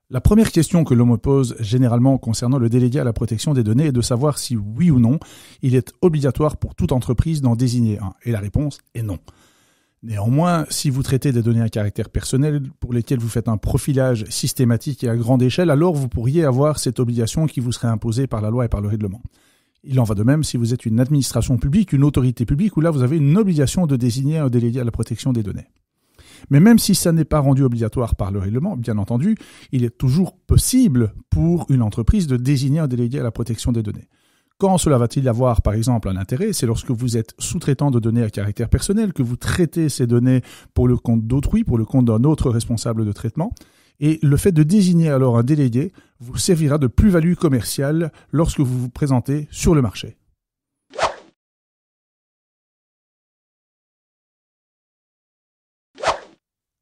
La première question que l'on me pose généralement concernant le délégué à la protection des données est de savoir si oui ou non il est obligatoire pour toute entreprise d'en désigner un. Et la réponse est non. Néanmoins, si vous traitez des données à caractère personnel pour lesquelles vous faites un profilage systématique et à grande échelle, alors vous pourriez avoir cette obligation qui vous serait imposée par la loi et par le règlement. Il en va de même si vous êtes une administration publique, une autorité publique, où là vous avez une obligation de désigner un délégué à la protection des données. Mais même si ça n'est pas rendu obligatoire par le règlement, bien entendu, il est toujours possible pour une entreprise de désigner un délégué à la protection des données. Quand cela va-t-il avoir, par exemple, un intérêt? C'est lorsque vous êtes sous-traitant de données à caractère personnel, que vous traitez ces données pour le compte d'autrui, pour le compte d'un autre responsable de traitement. Et le fait de désigner alors un délégué vous servira de plus-value commerciale lorsque vous vous présentez sur le marché.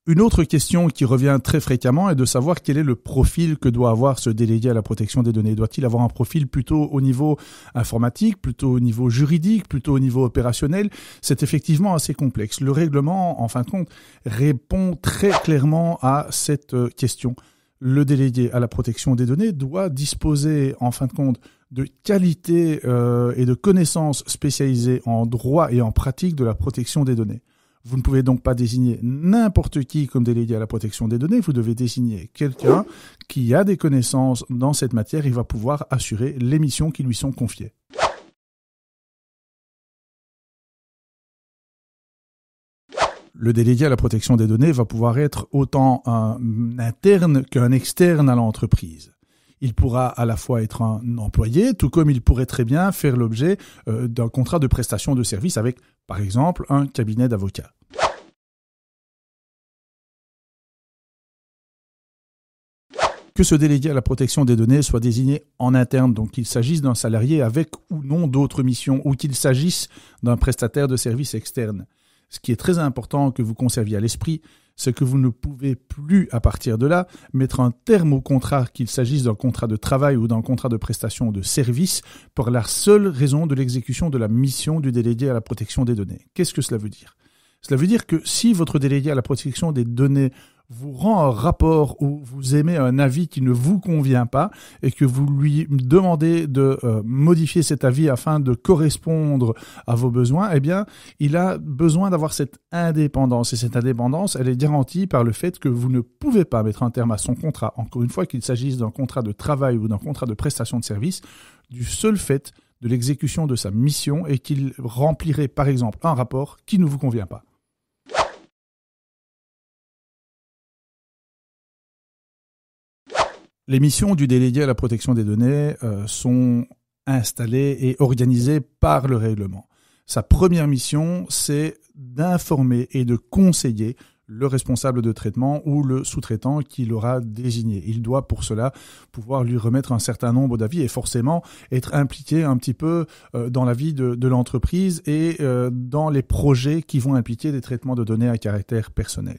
Une autre question qui revient très fréquemment est de savoir quel est le profil que doit avoir ce délégué à la protection des données. Doit-il avoir un profil plutôt au niveau informatique, plutôt au niveau juridique, plutôt au niveau opérationnel? C'est effectivement assez complexe. Le règlement, en fin de compte, répond très clairement à cette question. Le délégué à la protection des données doit disposer, en fin de compte, de qualités et de connaissances spécialisées en droit et en pratique de la protection des données. Vous ne pouvez donc pas désigner n'importe qui comme délégué à la protection des données. Vous devez désigner quelqu'un qui a des connaissances dans cette matière et va pouvoir assurer les missions qui lui sont confiées. Le délégué à la protection des données va pouvoir être autant un interne qu'un externe à l'entreprise. Il pourra à la fois être un employé, tout comme il pourrait très bien faire l'objet d'un contrat de prestation de service avec, par exemple, un cabinet d'avocats. Que ce délégué à la protection des données soit désigné en interne, donc qu'il s'agisse d'un salarié avec ou non d'autres missions, ou qu'il s'agisse d'un prestataire de services externe. Ce qui est très important que vous conserviez à l'esprit, c'est que vous ne pouvez plus, à partir de là, mettre un terme au contrat, qu'il s'agisse d'un contrat de travail ou d'un contrat de prestation de service, pour la seule raison de l'exécution de la mission du délégué à la protection des données. Qu'est-ce que cela veut dire? Cela veut dire que si votre délégué à la protection des données vous rend un rapport ou vous émet un avis qui ne vous convient pas et que vous lui demandez de modifier cet avis afin de correspondre à vos besoins, eh bien, il a besoin d'avoir cette indépendance. Et cette indépendance, elle est garantie par le fait que vous ne pouvez pas mettre un terme à son contrat, encore une fois qu'il s'agisse d'un contrat de travail ou d'un contrat de prestation de service, du seul fait de l'exécution de sa mission et qu'il remplirait, par exemple, un rapport qui ne vous convient pas. Les missions du délégué à la protection des données sont installées et organisées par le règlement. Sa première mission, c'est d'informer et de conseiller le responsable de traitement ou le sous-traitant qu'il aura désigné. Il doit pour cela pouvoir lui remettre un certain nombre d'avis et forcément être impliqué un petit peu dans la vie de l'entreprise et dans les projets qui vont impliquer des traitements de données à caractère personnel.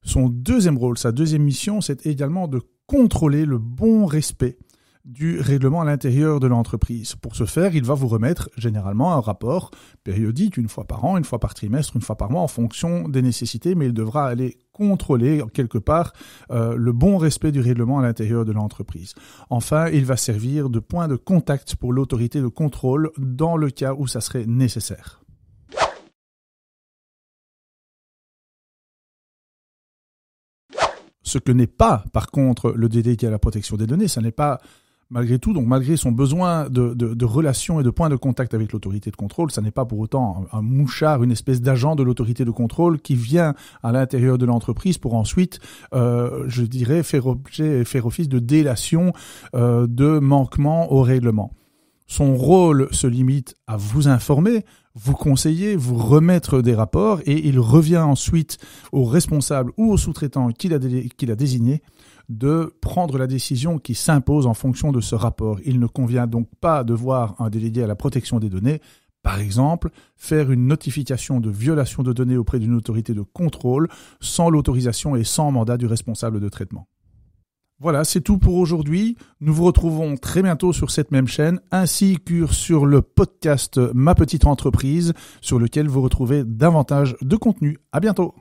Son deuxième rôle, sa deuxième mission, c'est également de contrôler le bon respect du règlement à l'intérieur de l'entreprise. Pour ce faire, il va vous remettre généralement un rapport périodique, une fois par an, une fois par trimestre, une fois par mois, en fonction des nécessités, mais il devra aller contrôler quelque part le bon respect du règlement à l'intérieur de l'entreprise. Enfin, il va servir de point de contact pour l'autorité de contrôle dans le cas où ça serait nécessaire. Ce que n'est pas, par contre, le délégué à la protection des données, ça n'est pas, malgré tout, donc malgré son besoin de relations et de points de contact avec l'autorité de contrôle, ça n'est pas pour autant un mouchard, une espèce d'agent de l'autorité de contrôle qui vient à l'intérieur de l'entreprise pour ensuite, je dirais, faire office de délation de manquement au règlement. Son rôle se limite à vous informer, vous conseiller, vous remettre des rapports et il revient ensuite au responsable ou au sous-traitant qu'il a désigné de prendre la décision qui s'impose en fonction de ce rapport. Il ne convient donc pas de voir un délégué à la protection des données, par exemple, faire une notification de violation de données auprès d'une autorité de contrôle sans l'autorisation et sans mandat du responsable de traitement. Voilà, c'est tout pour aujourd'hui. Nous vous retrouvons très bientôt sur cette même chaîne, ainsi que sur le podcast Ma Petite Entreprise, sur lequel vous retrouvez davantage de contenu. À bientôt.